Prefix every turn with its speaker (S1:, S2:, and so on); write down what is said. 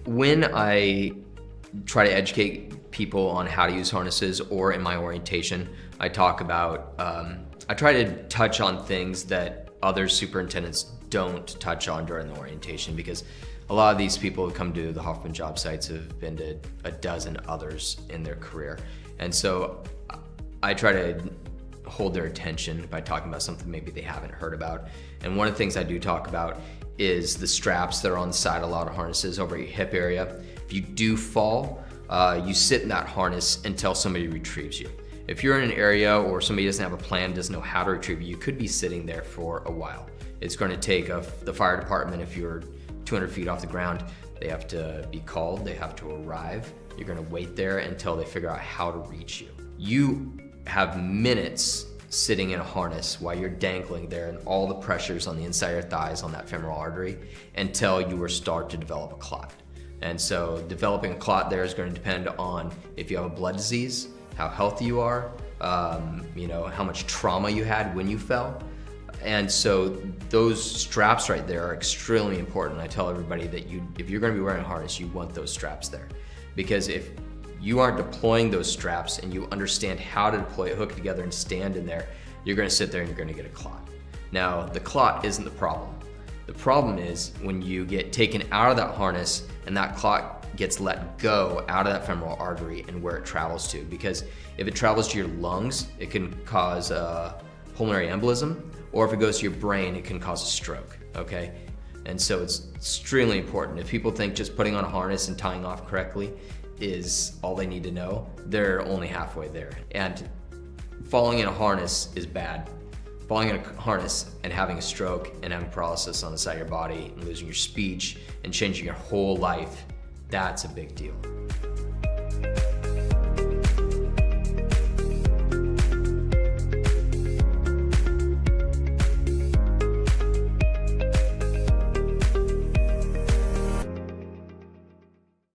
S1: When I try to educate people on how to use harnesses, or in my orientation, I talk about, I try to touch on things that other superintendents don't touch on during the orientation, because a lot of these people who come to the Hoffman job sites have been to a dozen others in their career. And so I try to hold their attention by talking about something maybe they haven't heard about. And one of the things I do talk about is the straps that are on the side of a lot of harnesses over your hip area. If you do fall, you sit in that harness until somebody retrieves you. If you're in an area or somebody doesn't have a plan, doesn't know how to retrieve you, you could be sitting there for a while. It's going to take the fire department, if you're 200 feet off the ground, they have to be called, they have to arrive. You're going to wait there until they figure out how to reach you. You have minutes sitting in a harness while you're dangling there, and all the pressures on the inside of your thighs on that femoral artery until you start to develop a clot. And so developing a clot there is going to depend on if you have a blood disease, how healthy you are, how much trauma you had when you fell. And so those straps right there are extremely important. I tell everybody that if you're going to be wearing a harness, you want those straps there. Because if you aren't deploying those straps and you understand how to deploy a hook together and stand in there, you're going to sit there and you're going to get a clot. Now, the clot isn't the problem. The problem is when you get taken out of that harness and that clot gets let go out of that femoral artery and where it travels to. Because if it travels to your lungs, it can cause a pulmonary embolism, or if it goes to your brain, it can cause a stroke, okay? And so it's extremely important. If people think just putting on a harness and tying off correctly is all they need to know, they're only halfway there. And falling in a harness is bad. Falling in a harness and having a stroke and having paralysis on the side of your body and losing your speech and changing your whole life, that's a big deal.